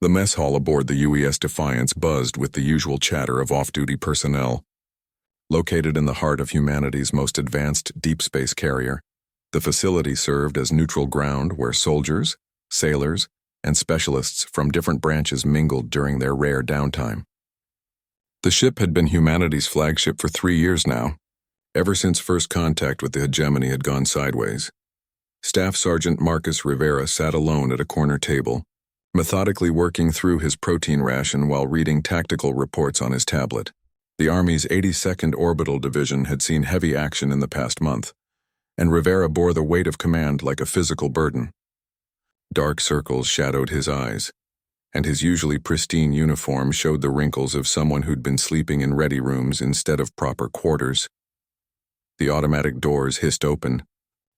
The mess hall aboard the UES Defiance buzzed with the usual chatter of off-duty personnel. Located in the heart of humanity's most advanced deep space carrier, the facility served as neutral ground where soldiers, sailors, and specialists from different branches mingled during their rare downtime. The ship had been humanity's flagship for 3 years now, ever since first contact with the hegemony had gone sideways. Staff Sergeant Marcus Rivera sat alone at a corner table, methodically working through his protein ration while reading tactical reports on his tablet. The Army's 82nd Orbital Division had seen heavy action in the past month, and Rivera bore the weight of command like a physical burden. Dark circles shadowed his eyes, and his usually pristine uniform showed the wrinkles of someone who'd been sleeping in ready rooms instead of proper quarters. The automatic doors hissed open,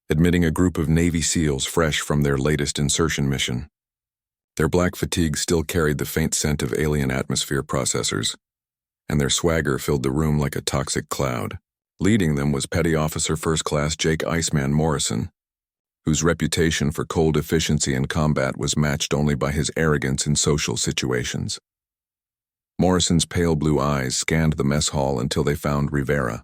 admitting a group of Navy SEALs fresh from their latest insertion mission. Their black fatigues still carried the faint scent of alien atmosphere processors, and their swagger filled the room like a toxic cloud. Leading them was Petty Officer First Class Jake Iceman Morrison, whose reputation for cold efficiency in combat was matched only by his arrogance in social situations. Morrison's pale blue eyes scanned the mess hall until they found Rivera.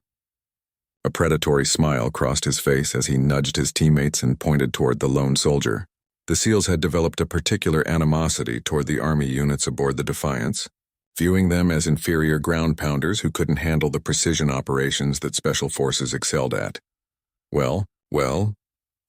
A predatory smile crossed his face as he nudged his teammates and pointed toward the lone soldier. The SEALs had developed a particular animosity toward the Army units aboard the Defiance, viewing them as inferior ground pounders who couldn't handle the precision operations that Special Forces excelled at. Well,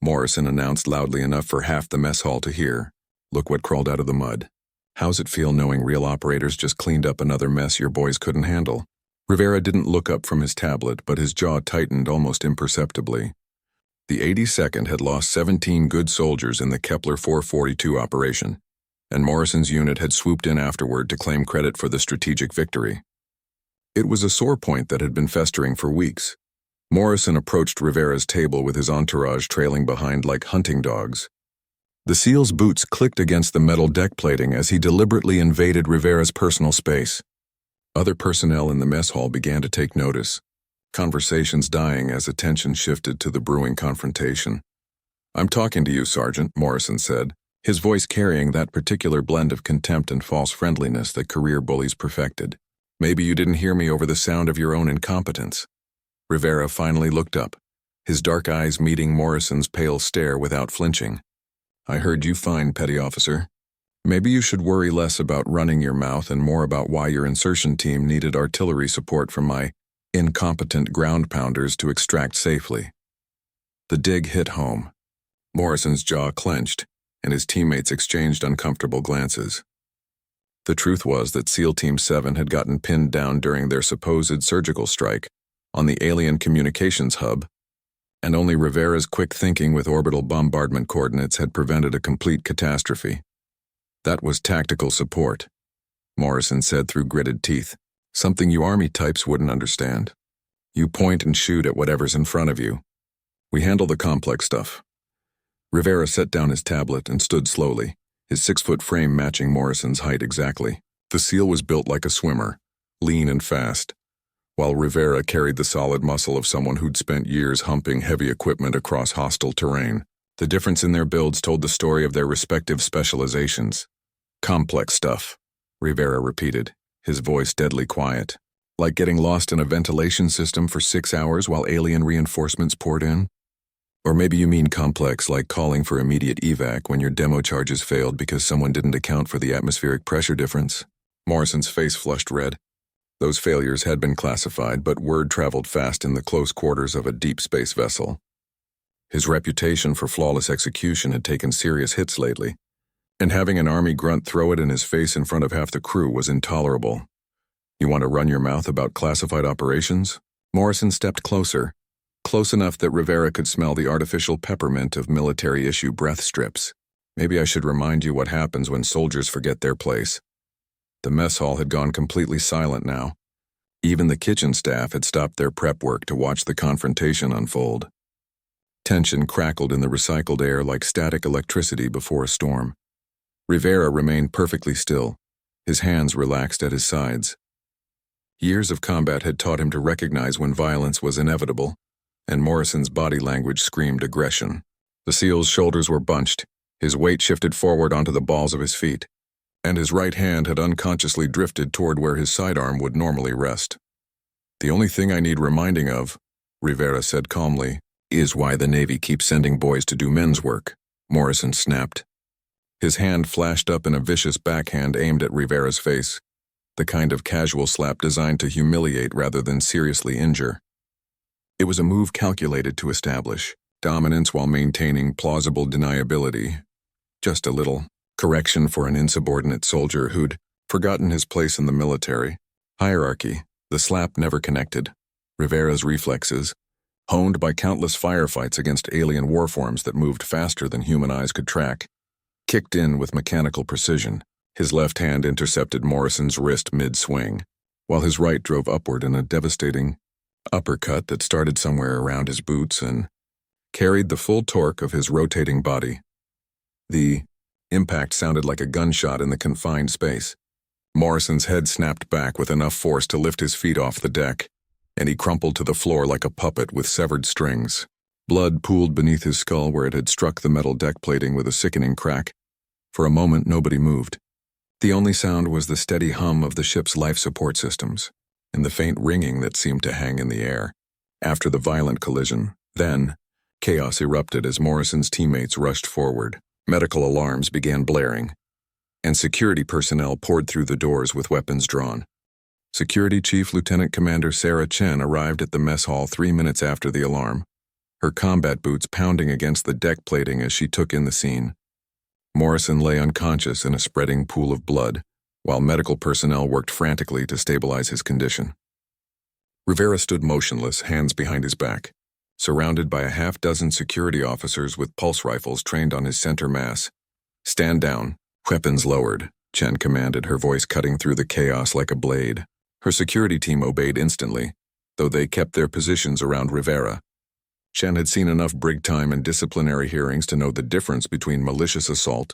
Morrison announced loudly enough for half the mess hall to hear. Look what crawled out of the mud. How's it feel knowing real operators just cleaned up another mess your boys couldn't handle? Rivera didn't look up from his tablet, but his jaw tightened almost imperceptibly. The 82nd had lost 17 good soldiers in the Kepler 442 operation, and Morrison's unit had swooped in afterward to claim credit for the strategic victory. It was a sore point that had been festering for weeks. Morrison approached Rivera's table with his entourage trailing behind like hunting dogs. The SEAL's boots clicked against the metal deck plating as he deliberately invaded Rivera's personal space. Other personnel in the mess hall began to take notice, conversations dying as attention shifted to the brewing confrontation. "I'm talking to you, Sergeant," Morrison said, his voice carrying that particular blend of contempt and false friendliness that career bullies perfected. "Maybe you didn't hear me over the sound of your own incompetence." Rivera finally looked up, his dark eyes meeting Morrison's pale stare without flinching. "I heard you fine, Petty Officer. Maybe you should worry less about running your mouth and more about why your insertion team needed artillery support from my incompetent ground pounders to extract safely." The dig hit home. Morrison's jaw clenched, and his teammates exchanged uncomfortable glances. The truth was that SEAL Team 7 had gotten pinned down during their supposed surgical strike on the alien communications hub, and only Rivera's quick thinking with orbital bombardment coordinates had prevented a complete catastrophe. "That was tactical support," Morrison said through gritted teeth, "something you Army types wouldn't understand. You point and shoot at whatever's in front of you. We handle the complex stuff." Rivera set down his tablet and stood slowly, his 6-foot frame matching Morrison's height exactly. The SEAL was built like a swimmer, lean and fast, while Rivera carried the solid muscle of someone who'd spent years humping heavy equipment across hostile terrain. The difference in their builds told the story of their respective specializations. "Complex stuff," Rivera repeated, his voice deadly quiet. "Like getting lost in a ventilation system for 6 hours while alien reinforcements poured in? Or maybe you mean complex like calling for immediate evac when your demo charges failed because someone didn't account for the atmospheric pressure difference?" Morrison's face flushed red. Those failures had been classified, but word traveled fast in the close quarters of a deep space vessel. His reputation for flawless execution had taken serious hits lately, and having an Army grunt throw it in his face in front of half the crew was intolerable. "You want to run your mouth about classified operations?" Morrison stepped closer, close enough that Rivera could smell the artificial peppermint of military-issue breath strips. "Maybe I should remind you what happens when soldiers forget their place." The mess hall had gone completely silent now. Even the kitchen staff had stopped their prep work to watch the confrontation unfold. Tension crackled in the recycled air like static electricity before a storm. Rivera remained perfectly still, his hands relaxed at his sides. Years of combat had taught him to recognize when violence was inevitable, and Morrison's body language screamed aggression. The SEAL's shoulders were bunched, his weight shifted forward onto the balls of his feet. and his right hand had unconsciously drifted toward where his sidearm would normally rest. "The only thing I need reminding of," Rivera said calmly, "is why the Navy keeps sending boys to do men's work," Morrison snapped. His hand flashed up in a vicious backhand aimed at Rivera's face, the kind of casual slap designed to humiliate rather than seriously injure. It was a move calculated to establish dominance while maintaining plausible deniability. Just a little correction for an insubordinate soldier who'd forgotten his place in the military hierarchy. The slap never connected. Rivera's reflexes, honed by countless firefights against alien warforms that moved faster than human eyes could track, kicked in with mechanical precision. His left hand intercepted Morrison's wrist mid-swing, while his right drove upward in a devastating uppercut that started somewhere around his boots and carried the full torque of his rotating body. The impact sounded like a gunshot in the confined space. Morrison's head snapped back with enough force to lift his feet off the deck, and he crumpled to the floor like a puppet with severed strings. Blood pooled beneath his skull where it had struck the metal deck plating with a sickening crack. For a moment, nobody moved. The only sound was the steady hum of the ship's life support systems, and the faint ringing that seemed to hang in the air. After the violent collision, then, chaos erupted as Morrison's teammates rushed forward. Medical alarms began blaring, and security personnel poured through the doors with weapons drawn. Security Chief Lieutenant Commander Sarah Chen arrived at the mess hall 3 minutes after the alarm, her combat boots pounding against the deck plating as she took in the scene. Morrison lay unconscious in a spreading pool of blood, while medical personnel worked frantically to stabilize his condition. Rivera stood motionless, hands behind his back, surrounded by a half-dozen security officers with pulse rifles trained on his center mass. "Stand down, weapons lowered," Chen commanded, her voice cutting through the chaos like a blade. Her security team obeyed instantly, though they kept their positions around Rivera. Chen had seen enough brig time and disciplinary hearings to know the difference between malicious assault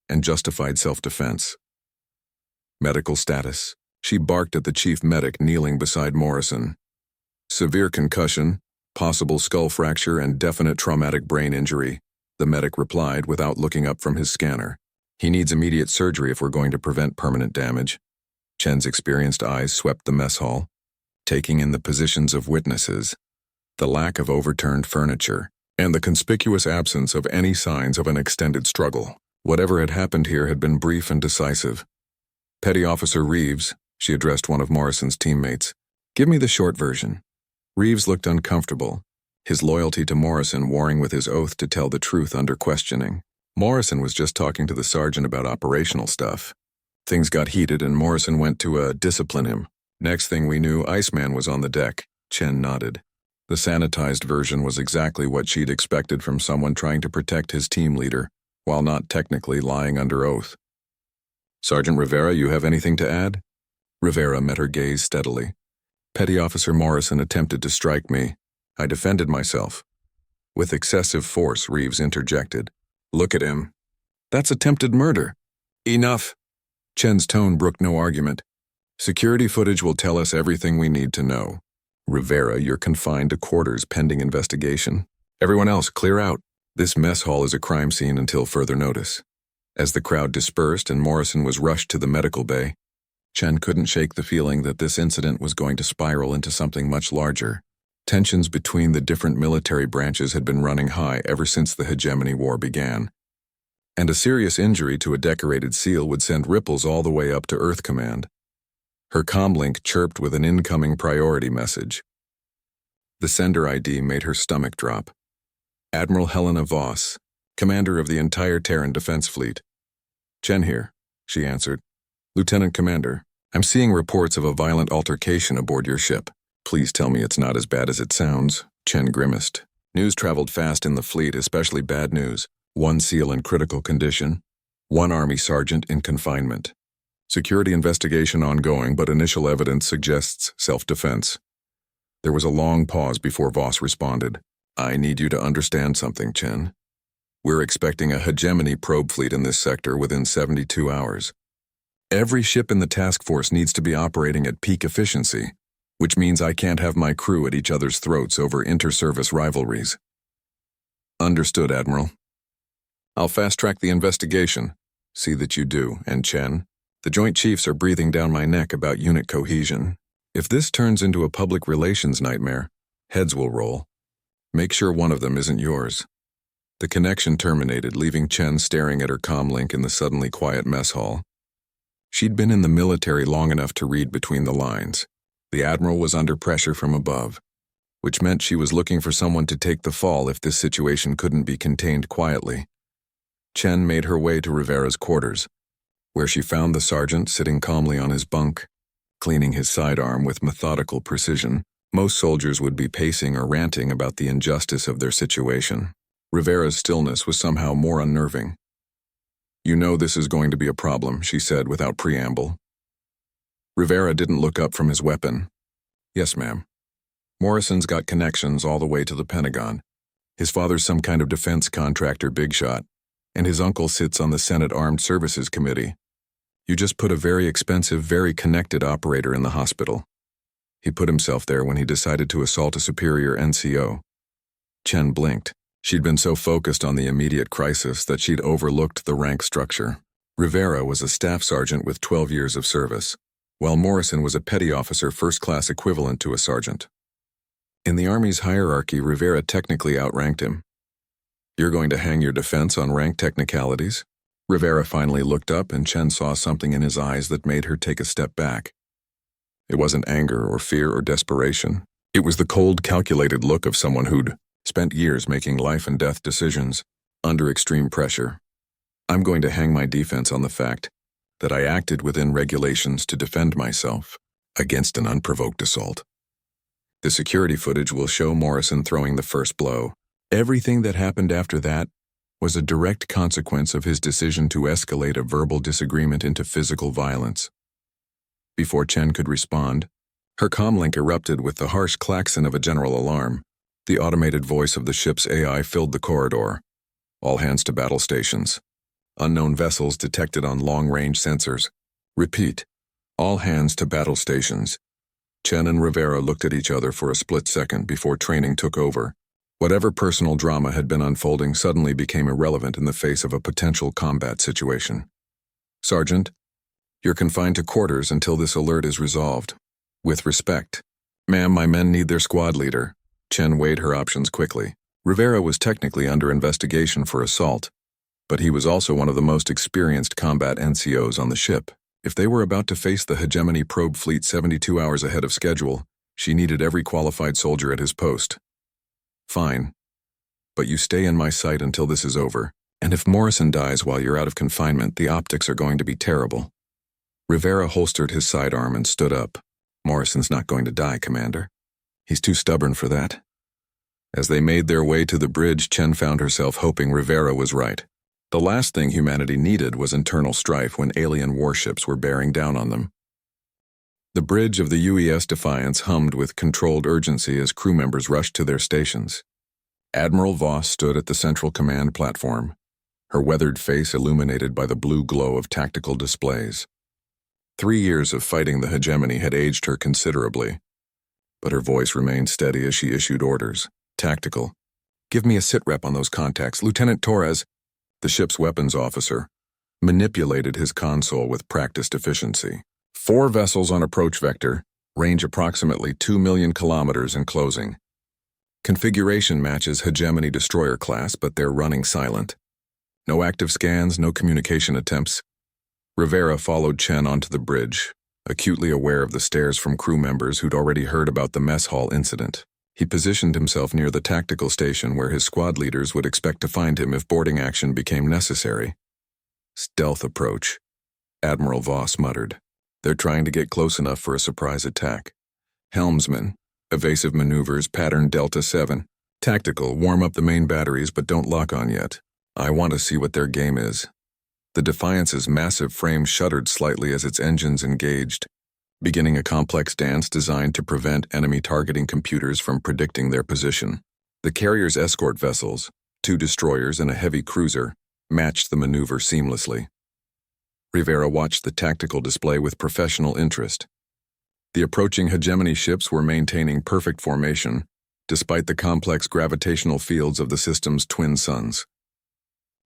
and justified self-defense. "Medical status," she barked at the chief medic kneeling beside Morrison. "Severe concussion, possible skull fracture, and definite traumatic brain injury," the medic replied without looking up from his scanner. "He needs immediate surgery if we're going to prevent permanent damage." Chen's experienced eyes swept the mess hall, taking in the positions of witnesses, the lack of overturned furniture, and the conspicuous absence of any signs of an extended struggle. Whatever had happened here had been brief and decisive. "Petty Officer Reeves," she addressed one of Morrison's teammates, "give me the short version." Reeves looked uncomfortable, his loyalty to Morrison warring with his oath to tell the truth under questioning. Morrison was just talking to the sergeant about operational stuff. Things got heated and Morrison went to discipline him. Next thing we knew, Iceman was on the deck. Chen nodded. The sanitized version was exactly what she'd expected from someone trying to protect his team leader, while not technically lying under oath. "Sergeant Rivera, you have anything to add?" Rivera met her gaze steadily. "Petty Officer Morrison attempted to strike me. I defended myself." With excessive force, Reeves interjected. "Look at him. That's attempted murder." "Enough." Chen's tone brooked no argument. "Security footage will tell us everything we need to know. Rivera, you're confined to quarters pending investigation. Everyone else, clear out. This mess hall is a crime scene until further notice." As the crowd dispersed and Morrison was rushed to the medical bay, Chen couldn't shake the feeling that this incident was going to spiral into something much larger. Tensions between the different military branches had been running high ever since the Hegemony War began, and a serious injury to a decorated SEAL would send ripples all the way up to Earth Command. Her comlink chirped with an incoming priority message. The sender ID made her stomach drop. "Admiral Helena Voss, commander of the entire Terran Defense Fleet." "Chen here," she answered. "Lieutenant Commander, I'm seeing reports of a violent altercation aboard your ship. Please tell me it's not as bad as it sounds." Chen grimaced. News traveled fast in the fleet, especially bad news. 1 SEAL in critical condition, 1 Army sergeant in confinement. Security investigation ongoing, but initial evidence suggests self-defense. There was a long pause before Voss responded. "I need you to understand something, Chen. We're expecting a hegemony probe fleet in this sector within 72 hours. Every ship in the task force needs to be operating at peak efficiency, which means I can't have my crew at each other's throats over inter-service rivalries." "Understood, Admiral. I'll fast-track the investigation. See that you do. And Chen, The Joint Chiefs are breathing down my neck about unit cohesion. If this turns into a public relations nightmare, heads will roll. Make sure one of them isn't yours." The connection terminated, leaving Chen staring at her comlink in the suddenly quiet mess hall. She'd been in the military long enough to read between the lines. The Admiral was under pressure from above, which meant she was looking for someone to take the fall if this situation couldn't be contained quietly. Chen made her way to Rivera's quarters, where she found the sergeant sitting calmly on his bunk, cleaning his sidearm with methodical precision. Most soldiers would be pacing or ranting about the injustice of their situation. Rivera's stillness was somehow more unnerving. "You know this is going to be a problem," she said without preamble. Rivera didn't look up from his weapon. "Yes, ma'am. Morrison's got connections all the way to the Pentagon. His father's some kind of defense contractor big shot, and his uncle sits on the Senate Armed Services Committee. You just put a very expensive, very connected operator in the hospital. He put himself there when he decided to assault a superior NCO." Chen blinked. She'd been so focused on the immediate crisis that she'd overlooked the rank structure. Rivera was a staff sergeant with 12 years of service, while Morrison was a petty officer first-class equivalent to a sergeant. In the Army's hierarchy, Rivera technically outranked him. "You're going to hang your defense on rank technicalities?" Rivera finally looked up, and Chen saw something in his eyes that made her take a step back. It wasn't anger or fear or desperation. It was the cold, calculated look of someone who'd spent years making life-and-death decisions under extreme pressure. "I'm going to hang my defense on the fact that I acted within regulations to defend myself against an unprovoked assault. The security footage will show Morrison throwing the first blow. Everything that happened after that was a direct consequence of his decision to escalate a verbal disagreement into physical violence." Before Chen could respond, her comlink erupted with the harsh klaxon of a general alarm. The automated voice of the ship's AI filled the corridor. "All hands to battle stations. Unknown vessels detected on long-range sensors. Repeat, all hands to battle stations." Chen and Rivera looked at each other for a split second before training took over. Whatever personal drama had been unfolding suddenly became irrelevant in the face of a potential combat situation. "Sergeant, you're confined to quarters until this alert is resolved. With respect." "Ma'am, my men need their squad leader." Chen weighed her options quickly. Rivera was technically under investigation for assault, but he was also one of the most experienced combat NCOs on the ship. If they were about to face the hegemony probe fleet 72 hours ahead of schedule, she needed every qualified soldier at his post. "Fine. But you stay in my sight until this is over, and if Morrison dies while you're out of confinement, the optics are going to be terrible." Rivera holstered his sidearm and stood up. "Morrison's not going to die, Commander. He's too stubborn for that." As they made their way to the bridge, Chen found herself hoping Rivera was right. The last thing humanity needed was internal strife when alien warships were bearing down on them. The bridge of the UES Defiance hummed with controlled urgency as crew members rushed to their stations. Admiral Voss stood at the central command platform, her weathered face illuminated by the blue glow of tactical displays. 3 years of fighting the hegemony had aged her considerably, but her voice remained steady as she issued orders. "Tactical. Give me a sit-rep on those contacts. Lieutenant Torres," the ship's weapons officer, manipulated his console with practiced efficiency. 4 vessels on approach vector, range approximately 2 million kilometers in closing. Configuration matches hegemony destroyer class, but they're running silent. No active scans, no communication attempts. Rivera followed Chen onto the bridge, acutely aware of the stares from crew members who'd already heard about the mess hall incident. He positioned himself near the tactical station where his squad leaders would expect to find him if boarding action became necessary. "Stealth approach," Admiral Voss muttered. "They're trying to get close enough for a surprise attack. Helmsman, evasive maneuvers, pattern Delta 7. Tactical, warm up the main batteries but don't lock on yet. I want to see what their game is." The Defiance's massive frame shuddered slightly as its engines engaged, beginning a complex dance designed to prevent enemy targeting computers from predicting their position. The carrier's escort vessels, 2 destroyers and a heavy cruiser, matched the maneuver seamlessly. Rivera watched the tactical display with professional interest. The approaching hegemony ships were maintaining perfect formation, despite the complex gravitational fields of the system's twin suns.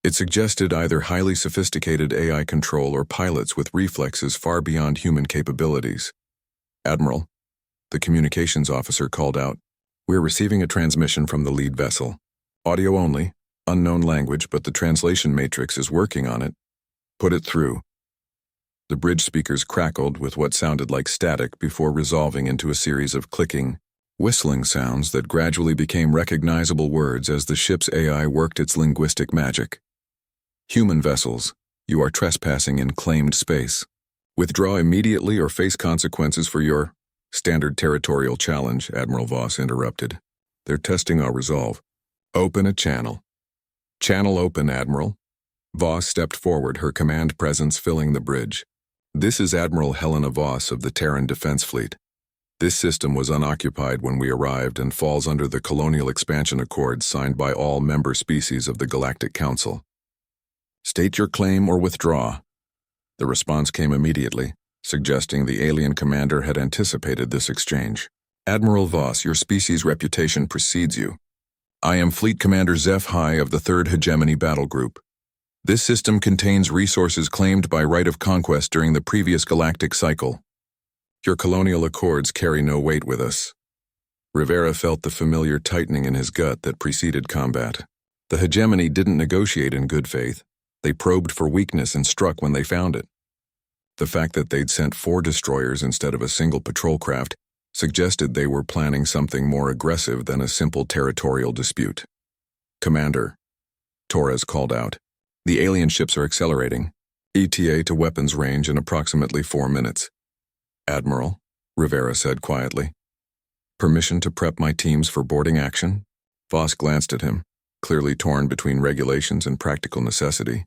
It suggested either highly sophisticated AI control or pilots with reflexes far beyond human capabilities. "Admiral," the communications officer called out, "we're receiving a transmission from the lead vessel. Audio only, unknown language, but the translation matrix is working on it. Put it through." The bridge speakers crackled with what sounded like static before resolving into a series of clicking, whistling sounds that gradually became recognizable words as the ship's AI worked its linguistic magic. "Human vessels, you are trespassing in claimed space. Withdraw immediately or face consequences for your—" "Standard territorial challenge," Admiral Voss interrupted. "They're testing our resolve. Open a channel." "Channel open, Admiral." Voss stepped forward, her command presence filling the bridge. "This is Admiral Helena Voss of the Terran Defense Fleet. This system was unoccupied when we arrived and falls under the Colonial Expansion Accords signed by all member species of the Galactic Council. State your claim or withdraw." The response came immediately, suggesting the alien commander had anticipated this exchange. "Admiral Voss, your species' reputation precedes you. I am Fleet Commander HFY of the 3rd Hegemony Battle Group. This system contains resources claimed by right of conquest during the previous galactic cycle. Your colonial accords carry no weight with us." Rivera felt the familiar tightening in his gut that preceded combat. The hegemony didn't negotiate in good faith. They probed for weakness and struck when they found it. The fact that they'd sent 4 destroyers instead of a single patrol craft suggested they were planning something more aggressive than a simple territorial dispute. "Commander," Torres called out, "the alien ships are accelerating. ETA to weapons range in approximately 4 minutes. "Admiral," Rivera said quietly. "Permission to prep my teams for boarding action?" Voss glanced at him, clearly torn between regulations and practical necessity.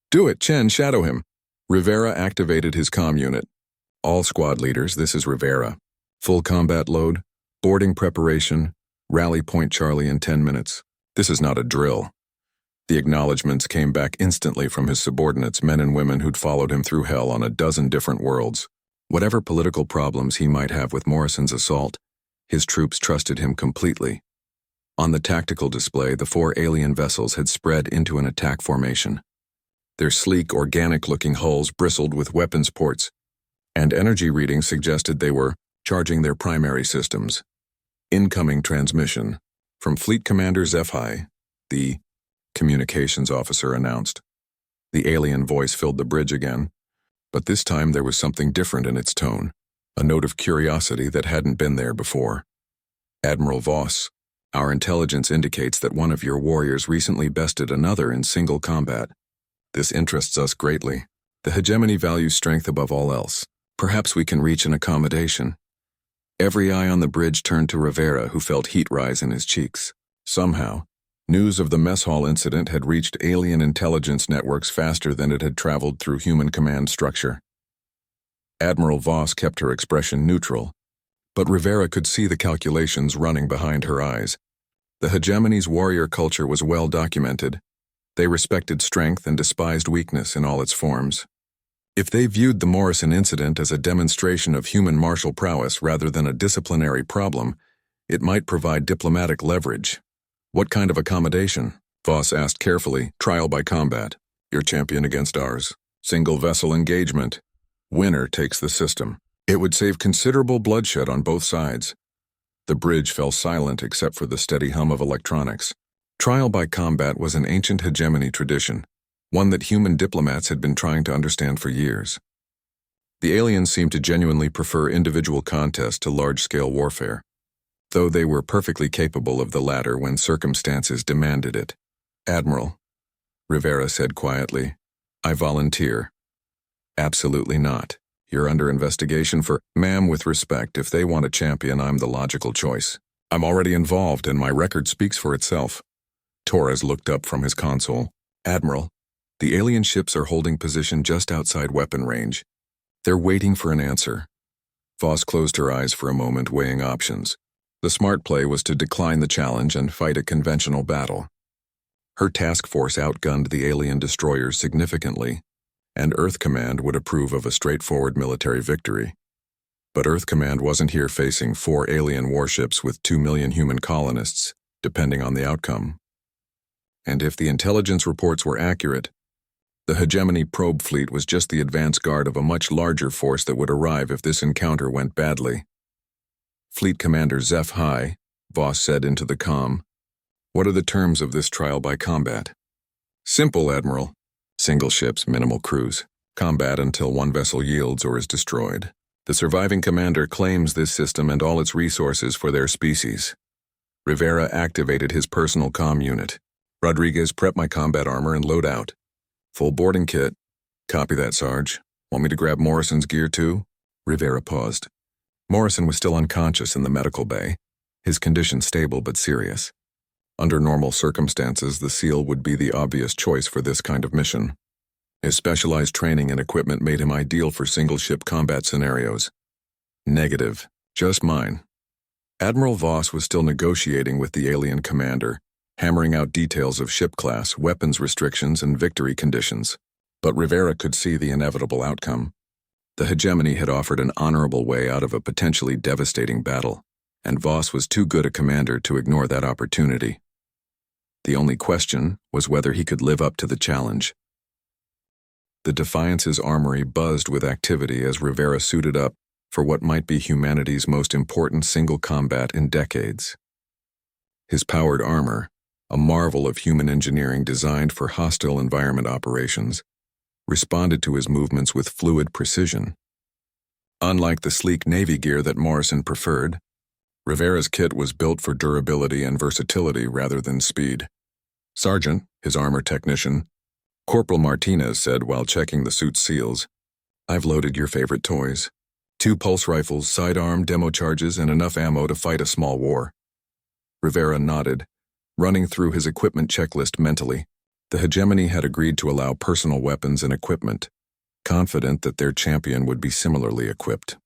"Do it, Chen, shadow him." Rivera activated his comm unit. "All squad leaders, this is Rivera. Full combat load, boarding preparation, rally point Charlie in 10 minutes. This is not a drill." The acknowledgments came back instantly from his subordinates, men and women who'd followed him through hell on a dozen different worlds. Whatever political problems he might have with Morrison's assault, his troops trusted him completely. On the tactical display, the 4 alien vessels had spread into an attack formation. Their sleek, organic-looking hulls bristled with weapons ports, and energy readings suggested they were charging their primary systems. "Incoming transmission from Fleet Commander HFY," the communications officer announced. The alien voice filled the bridge again, but this time there was something different in its tone, a note of curiosity that hadn't been there before. "Admiral Voss, our intelligence indicates that one of your warriors recently bested another in single combat. This interests us greatly. The hegemony values strength above all else. Perhaps we can reach an accommodation." Every eye on the bridge turned to Rivera, who felt heat rise in his cheeks. Somehow, news of the mess hall incident had reached alien intelligence networks faster than it had traveled through human command structure. Admiral Voss kept her expression neutral, but Rivera could see the calculations running behind her eyes. The hegemony's warrior culture was well documented. They respected strength and despised weakness in all its forms. If they viewed the Morrison incident as a demonstration of human martial prowess rather than a disciplinary problem, it might provide diplomatic leverage. "What kind of accommodation?" Voss asked carefully. "Trial by combat. Your champion against ours. Single vessel engagement. Winner takes the system. It would save considerable bloodshed on both sides." The bridge fell silent except for the steady hum of electronics. Trial by combat was an ancient hegemony tradition, one that human diplomats had been trying to understand for years. The aliens seemed to genuinely prefer individual contest to large-scale warfare, though they were perfectly capable of the latter when circumstances demanded it. "Admiral," Rivera said quietly, "I volunteer." "Absolutely not. You're under investigation for—" "Ma'am, with respect, if they want a champion, I'm the logical choice. I'm already involved and my record speaks for itself." Torres looked up from his console. "Admiral, the alien ships are holding position just outside weapon range. They're waiting for an answer." Voss closed her eyes for a moment, weighing options. The smart play was to decline the challenge and fight a conventional battle. Her task force outgunned the alien destroyers significantly, and Earth Command would approve of a straightforward military victory. But Earth Command wasn't here facing 4 alien warships with 2 million human colonists, depending on the outcome. And if the intelligence reports were accurate, the hegemony probe fleet was just the advance guard of a much larger force that would arrive if this encounter went badly. Fleet Commander HFY, Voss said into the comm, "What are the terms of this trial by combat?" "Simple, Admiral. Single ships, minimal crews. Combat until one vessel yields or is destroyed. The surviving commander claims this system and all its resources for their species." Rivera activated his personal comm unit. "Rodriguez, prep my combat armor and load out. Full boarding kit." "Copy that, Sarge. Want me to grab Morrison's gear too?" Rivera paused. Morrison was still unconscious in the medical bay, his condition stable but serious. Under normal circumstances, the SEAL would be the obvious choice for this kind of mission. His specialized training and equipment made him ideal for single-ship combat scenarios. "Negative. Just mine." Admiral Voss was still negotiating with the alien commander, hammering out details of ship class, weapons restrictions, and victory conditions. But Rivera could see the inevitable outcome. The hegemony had offered an honorable way out of a potentially devastating battle, and Voss was too good a commander to ignore that opportunity. The only question was whether he could live up to the challenge. The Defiance's armory buzzed with activity as Rivera suited up for what might be humanity's most important single combat in decades. His powered armor, a marvel of human engineering designed for hostile environment operations, responded to his movements with fluid precision. Unlike the sleek Navy gear that Morrison preferred, Rivera's kit was built for durability and versatility rather than speed. "Sergeant," his armor technician, Corporal Martinez said while checking the suit's seals, "I've loaded your favorite toys. 2 pulse rifles, sidearm, demo charges, and enough ammo to fight a small war." Rivera nodded, running through his equipment checklist mentally. The hegemony had agreed to allow personal weapons and equipment, confident that their champion would be similarly equipped.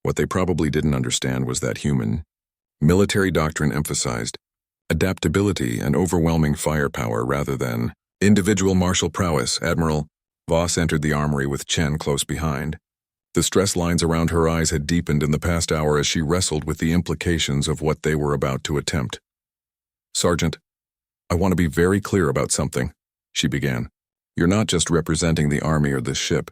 What they probably didn't understand was that human military doctrine emphasized adaptability and overwhelming firepower rather than individual martial prowess. Admiral Voss entered the armory with Chen close behind. The stress lines around her eyes had deepened in the past hour as she wrestled with the implications of what they were about to attempt. "Sergeant, I want to be very clear about something," she began. "You're not just representing the army or this ship.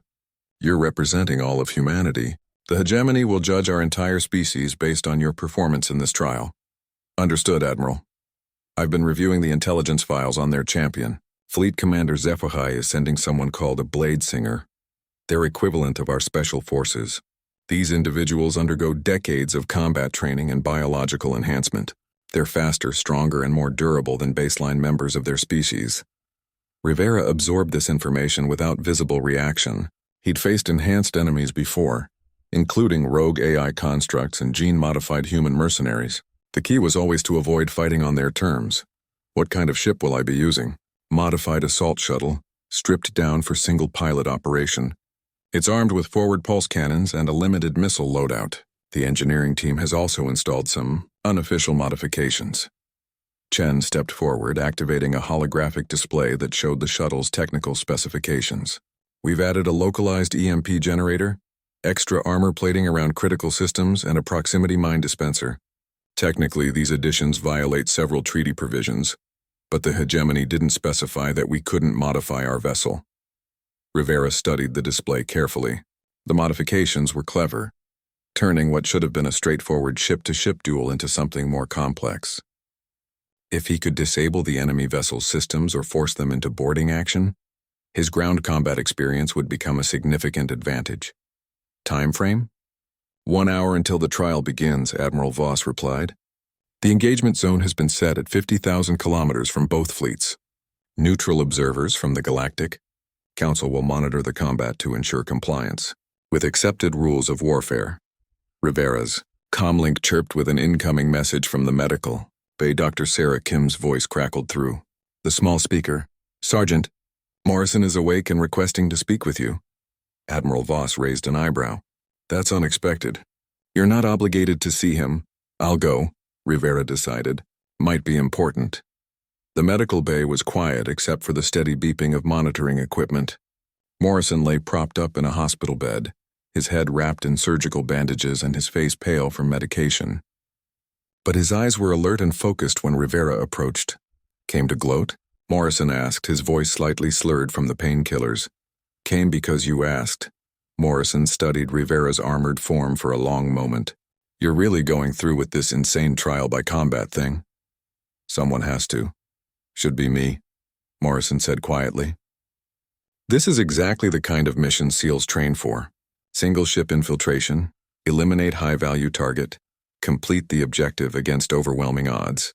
You're representing all of humanity. The hegemony will judge our entire species based on your performance in this trial." "Understood, Admiral. I've been reviewing the intelligence files on their champion. Fleet Commander HFY is sending someone called a Blade Singer. They're equivalent of our special forces. These individuals undergo decades of combat training and biological enhancement. They're faster, stronger, and more durable than baseline members of their species." Rivera absorbed this information without visible reaction. He'd faced enhanced enemies before, including rogue AI constructs and gene-modified human mercenaries. The key was always to avoid fighting on their terms. "What kind of ship will I be using?" "Modified assault shuttle, stripped down for single-pilot operation. It's armed with forward pulse cannons and a limited missile loadout. The engineering team has also installed some unofficial modifications." Chen stepped forward, activating a holographic display that showed the shuttle's technical specifications. "We've added a localized EMP generator, extra armor plating around critical systems, and a proximity mine dispenser. Technically, these additions violate several treaty provisions, but the hegemony didn't specify that we couldn't modify our vessel." Rivera studied the display carefully. The modifications were clever, turning what should have been a straightforward ship-to-ship duel into something more complex. If he could disable the enemy vessel's systems or force them into boarding action, his ground combat experience would become a significant advantage. "Time frame?" 1 hour until the trial begins, Admiral Voss replied. "The engagement zone has been set at 50,000 kilometers from both fleets. Neutral observers from the Galactic Council will monitor the combat to ensure compliance with accepted rules of warfare." Rivera's comlink chirped with an incoming message from the medical bay. Dr. Sarah Kim's voice crackled through the small speaker. "Sergeant, Morrison is awake and requesting to speak with you." Admiral Voss raised an eyebrow. "That's unexpected. You're not obligated to see him." "I'll go," Rivera decided. "Might be important." The medical bay was quiet except for the steady beeping of monitoring equipment. Morrison lay propped up in a hospital bed, his head wrapped in surgical bandages and his face pale from medication. But his eyes were alert and focused when Rivera approached. "Came to gloat?" Morrison asked, his voice slightly slurred from the painkillers. Came because you asked. Morrison studied Rivera's armored form for a long moment. You're really going through with this insane trial by combat thing? Someone has to. Should be me, Morrison said quietly. This is exactly the kind of mission SEALs train for. Single ship infiltration, eliminate high-value target, complete the objective against overwhelming odds.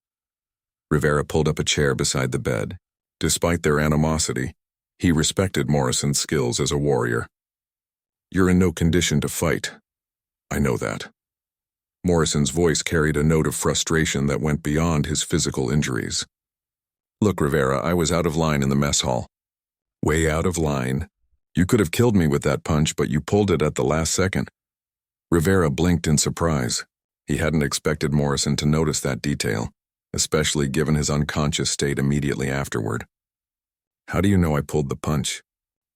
Rivera pulled up a chair beside the bed. Despite their animosity, he respected Morrison's skills as a warrior. You're in no condition to fight. I know that. Morrison's voice carried a note of frustration that went beyond his physical injuries. Look, Rivera, I was out of line in the mess hall. Way out of line. You could have killed me with that punch, but you pulled it at the last second. Rivera blinked in surprise. He hadn't expected Morrison to notice that detail, especially given his unconscious state immediately afterward. How do you know I pulled the punch?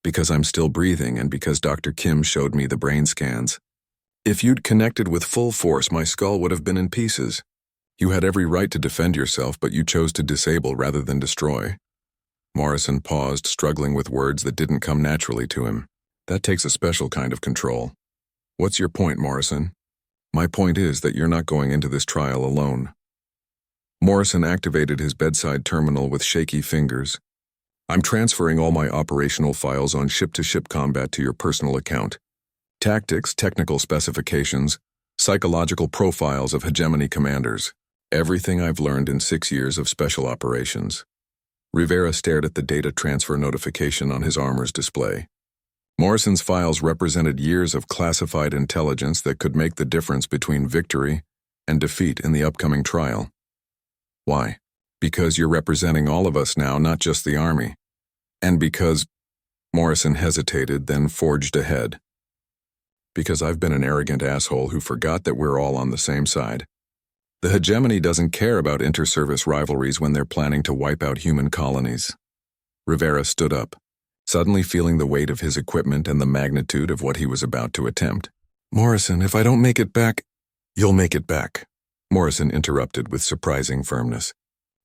Because I'm still breathing and because Dr. Kim showed me the brain scans. If you'd connected with full force, my skull would have been in pieces. You had every right to defend yourself, but you chose to disable rather than destroy. Morrison paused, struggling with words that didn't come naturally to him. That takes a special kind of control. What's your point, Morrison? My point is that you're not going into this trial alone. Morrison activated his bedside terminal with shaky fingers. I'm transferring all my operational files on ship-to-ship combat to your personal account. Tactics, technical specifications, psychological profiles of hegemony commanders. Everything I've learned in 6 years of special operations. Rivera stared at the data transfer notification on his armor's display. Morrison's files represented years of classified intelligence that could make the difference between victory and defeat in the upcoming trial. Why? Because you're representing all of us now, not just the Army. And because... Morrison hesitated, then forged ahead. Because I've been an arrogant asshole who forgot that we're all on the same side. The hegemony doesn't care about inter-service rivalries when they're planning to wipe out human colonies. Rivera stood up, suddenly feeling the weight of his equipment and the magnitude of what he was about to attempt. Morrison, if I don't make it back, you'll make it back, Morrison interrupted with surprising firmness.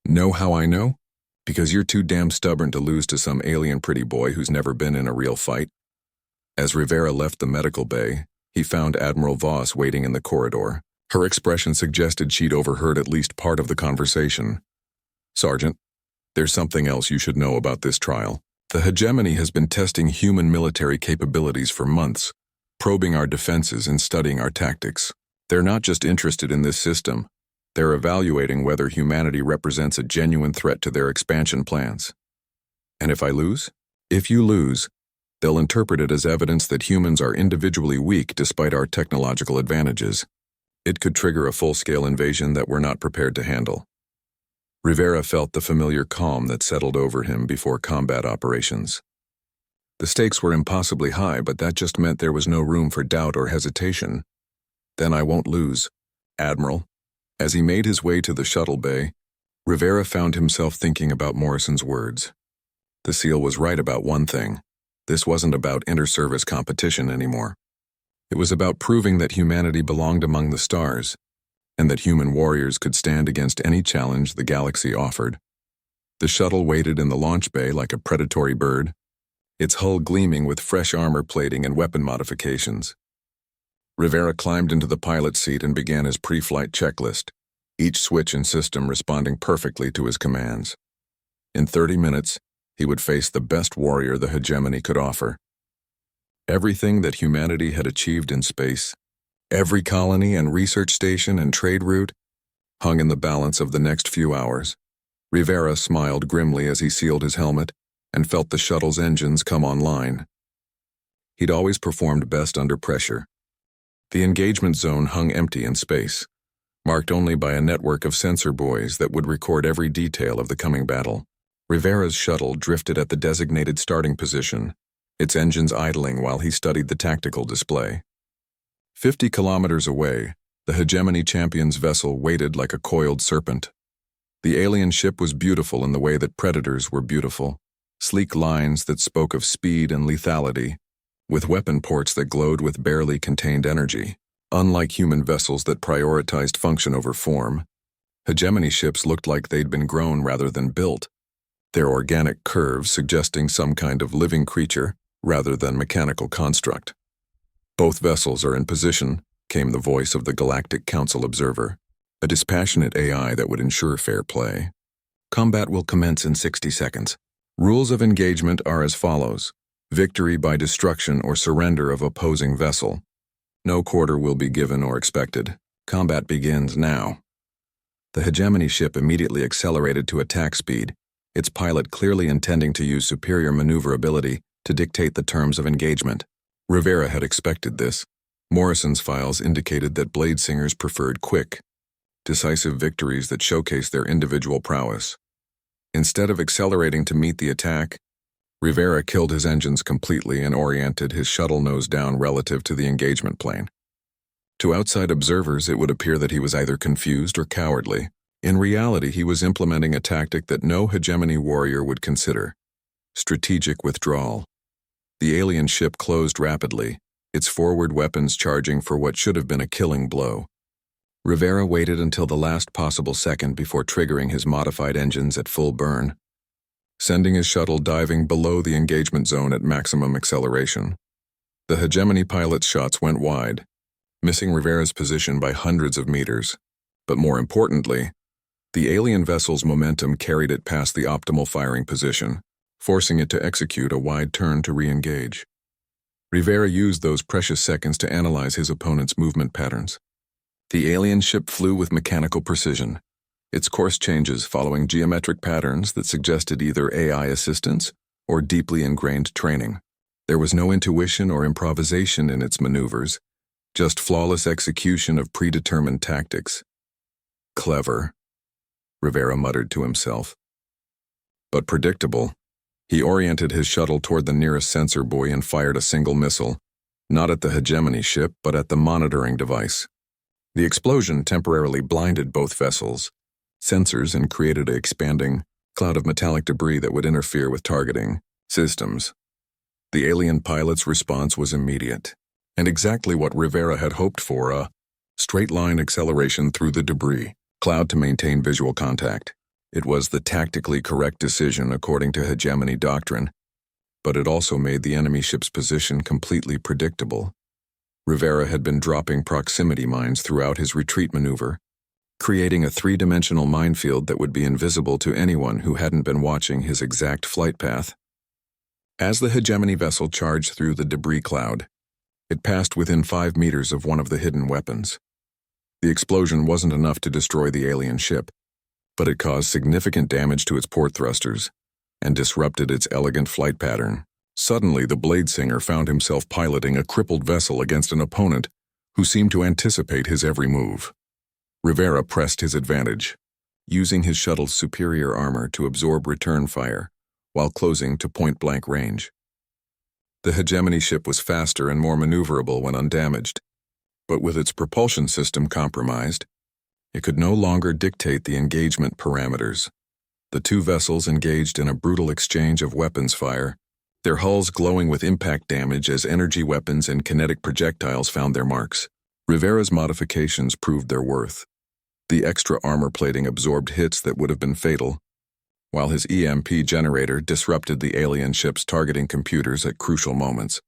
Know how I know? Because you're too damn stubborn to lose to some alien pretty boy who's never been in a real fight. As Rivera left the medical bay, he found Admiral Voss waiting in the corridor. Her expression suggested she'd overheard at least part of the conversation. Sergeant, there's something else you should know about this trial. The hegemony has been testing human military capabilities for months, probing our defenses and studying our tactics. They're not just interested in this system. They're evaluating whether humanity represents a genuine threat to their expansion plans. And if I lose? If you lose, they'll interpret it as evidence that humans are individually weak despite our technological advantages. It could trigger a full-scale invasion that we're not prepared to handle. Rivera felt the familiar calm that settled over him before combat operations. The stakes were impossibly high, but that just meant there was no room for doubt or hesitation. Then I won't lose, Admiral. As he made his way to the shuttle bay, Rivera found himself thinking about Morrison's words. The SEAL was right about one thing. This wasn't about inter-service competition anymore. It was about proving that humanity belonged among the stars, and that human warriors could stand against any challenge the galaxy offered. The shuttle waited in the launch bay like a predatory bird, its hull gleaming with fresh armor plating and weapon modifications. Rivera climbed into the pilot's seat and began his pre-flight checklist, each switch and system responding perfectly to his commands. In 30 minutes, he would face the best warrior the hegemony could offer. Everything that humanity had achieved in space, every colony and research station and trade route, hung in the balance of the next few hours. Rivera smiled grimly as he sealed his helmet and felt the shuttle's engines come online. He'd always performed best under pressure. The engagement zone hung empty in space, marked only by a network of sensor buoys that would record every detail of the coming battle. Rivera's shuttle drifted at the designated starting position, its engines idling while he studied the tactical display. 50 kilometers away, the hegemony champion's vessel waited like a coiled serpent. The alien ship was beautiful in the way that predators were beautiful, sleek lines that spoke of speed and lethality, with weapon ports that glowed with barely contained energy. Unlike human vessels that prioritized function over form, hegemony ships looked like they'd been grown rather than built. their organic curves suggesting some kind of living creature rather than mechanical construct. "Both vessels are in position," came the voice of the Galactic Council observer, a dispassionate AI that would ensure fair play. "Combat will commence in 60 seconds. Rules of engagement are as follows: victory by destruction or surrender of opposing vessel. No quarter will be given or expected. Combat begins now." The hegemony ship immediately accelerated to attack speed, its pilot clearly intending to use superior maneuverability to dictate the terms of engagement. Rivera had expected this. Morrison's files indicated that blade singers preferred quick, decisive victories that showcased their individual prowess. Instead of accelerating to meet the attack, Rivera killed his engines completely and oriented his shuttle nose down relative to the engagement plane. To outside observers, it would appear that he was either confused or cowardly. In reality, he was implementing a tactic that no hegemony warrior would consider: strategic withdrawal. The alien ship closed rapidly, its forward weapons charging for what should have been a killing blow. Rivera waited until the last possible second before triggering his modified engines at full burn, sending his shuttle diving below the engagement zone at maximum acceleration. The hegemony pilot's shots went wide, missing Rivera's position by hundreds of meters. But more importantly, the alien vessel's momentum carried it past the optimal firing position, forcing it to execute a wide turn to re-engage. Rivera used those precious seconds to analyze his opponent's movement patterns. The alien ship flew with mechanical precision, its course changes following geometric patterns that suggested either AI assistance or deeply ingrained training. There was no intuition or improvisation in its maneuvers, just flawless execution of predetermined tactics. "Clever," Rivera muttered to himself. But predictable. He oriented his shuttle toward the nearest sensor buoy and fired a single missile, not at the hegemony ship, but at the monitoring device. The explosion temporarily blinded both vessels' sensors and created an expanding cloud of metallic debris that would interfere with targeting systems. The alien pilot's response was immediate, and exactly what Rivera had hoped for: a straight-line acceleration through the debris cloud to maintain visual contact. It was the tactically correct decision according to hegemony doctrine, but it also made the enemy ship's position completely predictable. Rivera had been dropping proximity mines throughout his retreat maneuver, creating a three-dimensional minefield that would be invisible to anyone who hadn't been watching his exact flight path. As the hegemony vessel charged through the debris cloud, it passed within 5 meters of one of the hidden weapons. The explosion wasn't enough to destroy the alien ship, but it caused significant damage to its port thrusters and disrupted its elegant flight pattern. Suddenly, the blade singer found himself piloting a crippled vessel against an opponent who seemed to anticipate his every move. Rivera pressed his advantage, using his shuttle's superior armor to absorb return fire while closing to point-blank range. The hegemony ship was faster and more maneuverable when undamaged, but with its propulsion system compromised, it could no longer dictate the engagement parameters. The two vessels engaged in a brutal exchange of weapons fire, their hulls glowing with impact damage as energy weapons and kinetic projectiles found their marks. Rivera's modifications proved their worth. The extra armor plating absorbed hits that would have been fatal, while his EMP generator disrupted the alien ship's targeting computers at crucial moments.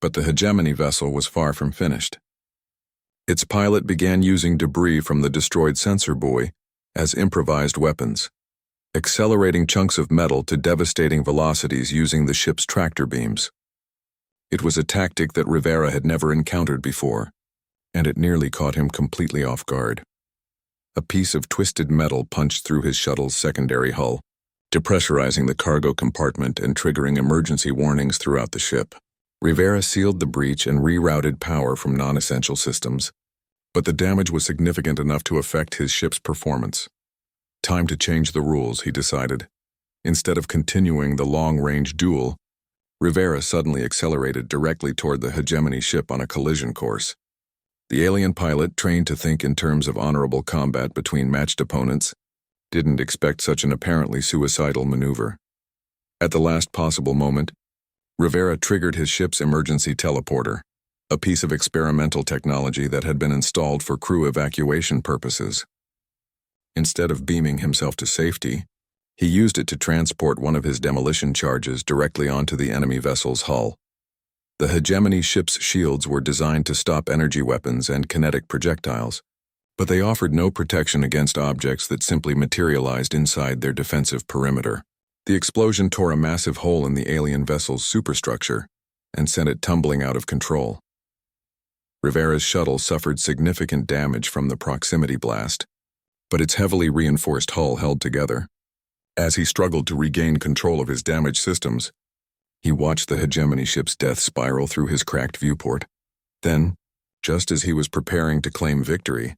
But the hegemony vessel was far from finished. Its pilot began using debris from the destroyed sensor buoy as improvised weapons, accelerating chunks of metal to devastating velocities using the ship's tractor beams. It was a tactic that Rivera had never encountered before, and it nearly caught him completely off guard. A piece of twisted metal punched through his shuttle's secondary hull, depressurizing the cargo compartment and triggering emergency warnings throughout the ship. Rivera sealed the breach and rerouted power from non-essential systems, but the damage was significant enough to affect his ship's performance. Time to change the rules, he decided. Instead of continuing the long-range duel, Rivera suddenly accelerated directly toward the hegemony ship on a collision course. The alien pilot, trained to think in terms of honorable combat between matched opponents, didn't expect such an apparently suicidal maneuver. At the last possible moment, Rivera triggered his ship's emergency teleporter, a piece of experimental technology that had been installed for crew evacuation purposes. Instead of beaming himself to safety, He used it to transport one of his demolition charges directly onto the enemy vessel's hull. The hegemony ship's shields were designed to stop energy weapons and kinetic projectiles, but they offered no protection against objects that simply materialized inside their defensive perimeter. The explosion tore a massive hole in the alien vessel's superstructure and sent it tumbling out of control. Rivera's shuttle suffered significant damage from the proximity blast, but its heavily reinforced hull held together. As he struggled to regain control of his damaged systems, he watched the hegemony ship's death spiral through his cracked viewport. Then, just as he was preparing to claim victory,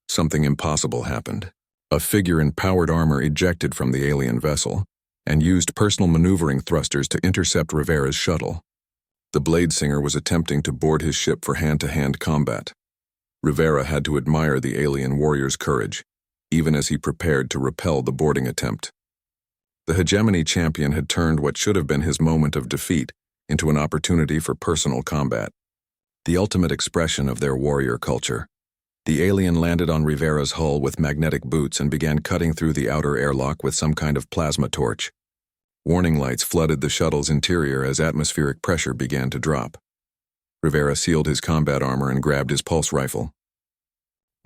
something impossible happened. A figure in powered armor ejected from the alien vessel and used personal maneuvering thrusters to intercept Rivera's shuttle. The Blade Singer was attempting to board his ship for hand-to-hand combat. Rivera had to admire the alien warrior's courage, even as he prepared to repel the boarding attempt. The hegemony champion had turned what should have been his moment of defeat into an opportunity for personal combat, the ultimate expression of their warrior culture. The alien landed on Rivera's hull with magnetic boots and began cutting through the outer airlock with some kind of plasma torch. Warning lights flooded the shuttle's interior as atmospheric pressure began to drop. Rivera sealed his combat armor and grabbed his pulse rifle.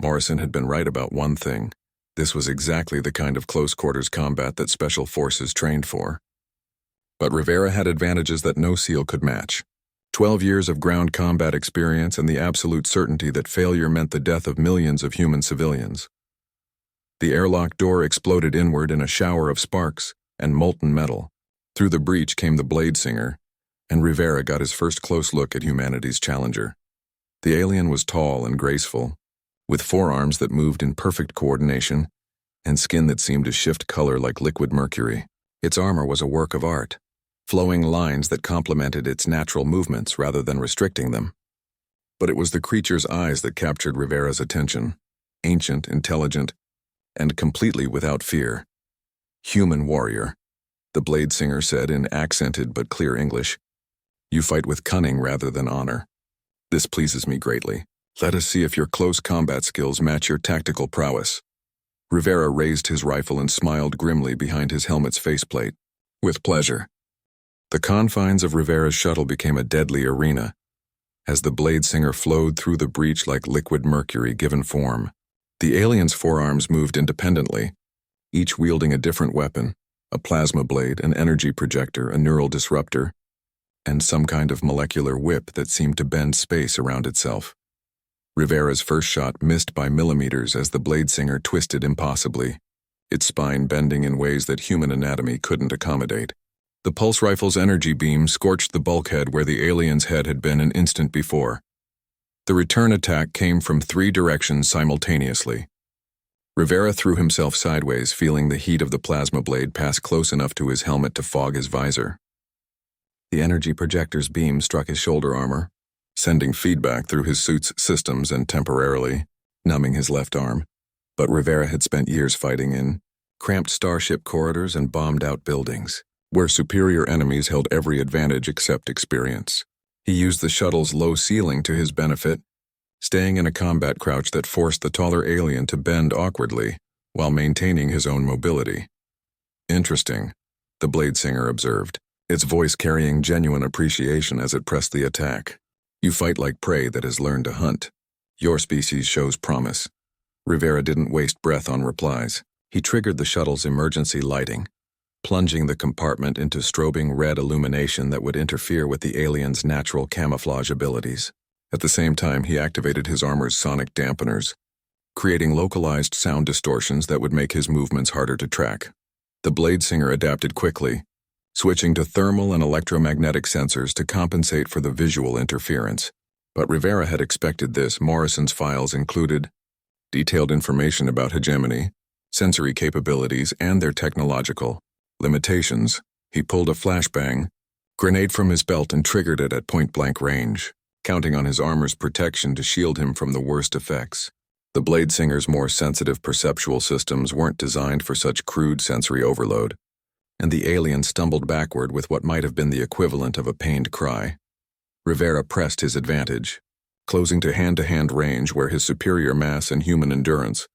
Morrison had been right about one thing. This was exactly the kind of close-quarters combat that Special Forces trained for. But Rivera had advantages that no SEAL could match. 12 years of ground combat experience and the absolute certainty that failure meant the death of millions of human civilians. The airlock door exploded inward in a shower of sparks and molten metal. Through the breach came the Blade Singer, and Rivera got his first close look at humanity's challenger. The alien was tall and graceful, with forearms that moved in perfect coordination and skin that seemed to shift color like liquid mercury. Its armor was a work of art, flowing lines that complemented its natural movements rather than restricting them. But it was the creature's eyes that captured Rivera's attention, ancient, intelligent, and completely without fear. "Human warrior," the Blade Singer said in accented but clear English. "You fight with cunning rather than honor. This pleases me greatly. Let us see if your close combat skills match your tactical prowess." Rivera raised his rifle and smiled grimly behind his helmet's faceplate. "With pleasure." The confines of Rivera's shuttle became a deadly arena, as the Blade Singer flowed through the breach like liquid mercury given form. The alien's forearms moved independently, each wielding a different weapon, a plasma blade, an energy projector, a neural disruptor, and some kind of molecular whip that seemed to bend space around itself. Rivera's first shot missed by millimeters as the Blade Singer twisted impossibly, its spine bending in ways that human anatomy couldn't accommodate. The pulse rifle's energy beam scorched the bulkhead where the alien's head had been an instant before. The return attack came from 3 directions simultaneously. Rivera threw himself sideways, feeling the heat of the plasma blade pass close enough to his helmet to fog his visor. The energy projector's beam struck his shoulder armor, sending feedback through his suit's systems and temporarily numbing his left arm. But Rivera had spent years fighting in cramped starship corridors and bombed-out buildings, where superior enemies held every advantage except experience. He used the shuttle's low ceiling to his benefit, staying in a combat crouch that forced the taller alien to bend awkwardly while maintaining his own mobility. "Interesting," the Blade Singer observed, its voice carrying genuine appreciation as it pressed the attack. "You fight like prey that has learned to hunt. Your species shows promise." Rivera didn't waste breath on replies. He triggered the shuttle's emergency lighting, plunging the compartment into strobing red illumination that would interfere with the alien's natural camouflage abilities. At the same time, he activated his armor's sonic dampeners, creating localized sound distortions that would make his movements harder to track. The Blade Singer adapted quickly, switching to thermal and electromagnetic sensors to compensate for the visual interference. But Rivera had expected this. Morrison's files included detailed information about hegemony, sensory capabilities, and their technological limitations. He pulled a flashbang grenade from his belt and triggered it at point-blank range, counting on his armor's protection to shield him from the worst effects. The Blade Singer's more sensitive perceptual systems weren't designed for such crude sensory overload, and the alien stumbled backward with what might have been the equivalent of a pained cry. Rivera pressed his advantage, closing to hand-to-hand range where his superior mass and human endurance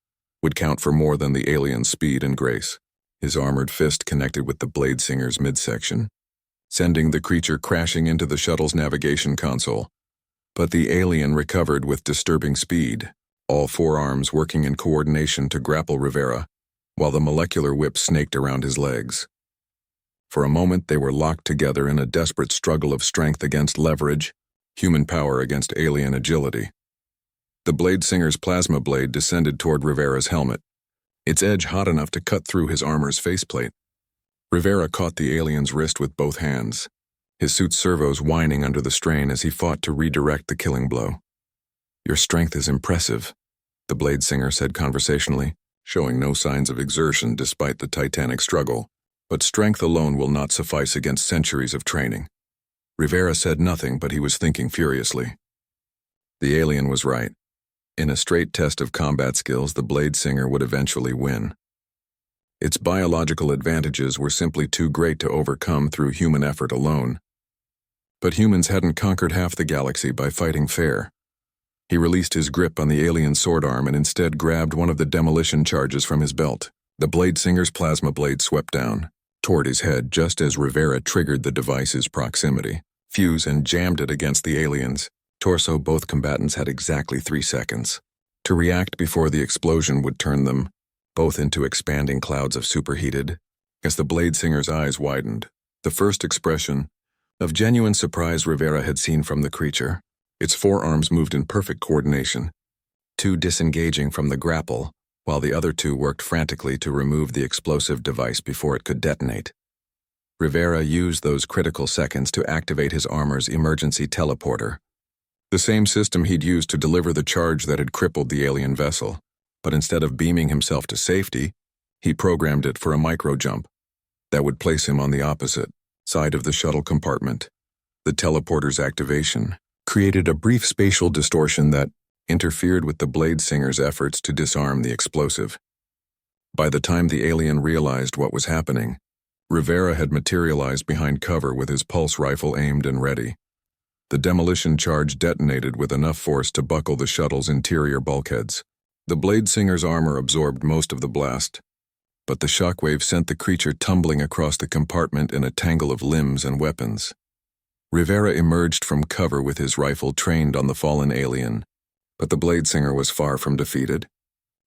would count for more than the alien's speed and grace. His armored fist connected with the Blade Singer's midsection, sending the creature crashing into the shuttle's navigation console. But the alien recovered with disturbing speed, all four arms working in coordination to grapple Rivera, while the molecular whip snaked around his legs. For a moment they were locked together in a desperate struggle of strength against leverage, human power against alien agility. The Blade Singer's plasma blade descended toward Rivera's helmet, its edge hot enough to cut through his armor's faceplate. Rivera caught the alien's wrist with both hands, his suit's servos whining under the strain as he fought to redirect the killing blow. "Your strength is impressive," the Blade Singer said conversationally, showing no signs of exertion despite the titanic struggle. "But strength alone will not suffice against centuries of training." Rivera said nothing, but he was thinking furiously. The alien was right. In a straight test of combat skills, the Blade Singer would eventually win. Its biological advantages were simply too great to overcome through human effort alone. But humans hadn't conquered half the galaxy by fighting fair. He released his grip on the alien's sword arm and instead grabbed one of the demolition charges from his belt. The Blade Singer's plasma blade swept down toward his head just as Rivera triggered the device's proximity fuse and jammed it against the alien's torso. Both combatants had exactly 3 seconds to react before the explosion would turn them both into expanding clouds of superheated. As the Blade Singer's eyes widened, the first expression of genuine surprise Rivera had seen from the creature. Its forearms moved in perfect coordination, two disengaging from the grapple, while the other two worked frantically to remove the explosive device before it could detonate. Rivera used those critical seconds to activate his armor's emergency teleporter, the same system he'd used to deliver the charge that had crippled the alien vessel. But instead of beaming himself to safety, he programmed it for a micro-jump that would place him on the opposite side of the shuttle compartment. The teleporter's activation created a brief spatial distortion that interfered with the Blade Singer's efforts to disarm the explosive. By the time the alien realized what was happening, Rivera had materialized behind cover with his pulse rifle aimed and ready. The demolition charge detonated with enough force to buckle the shuttle's interior bulkheads. The Blade Singer's armor absorbed most of the blast, but the shockwave sent the creature tumbling across the compartment in a tangle of limbs and weapons. Rivera emerged from cover with his rifle trained on the fallen alien, but the Blade Singer was far from defeated.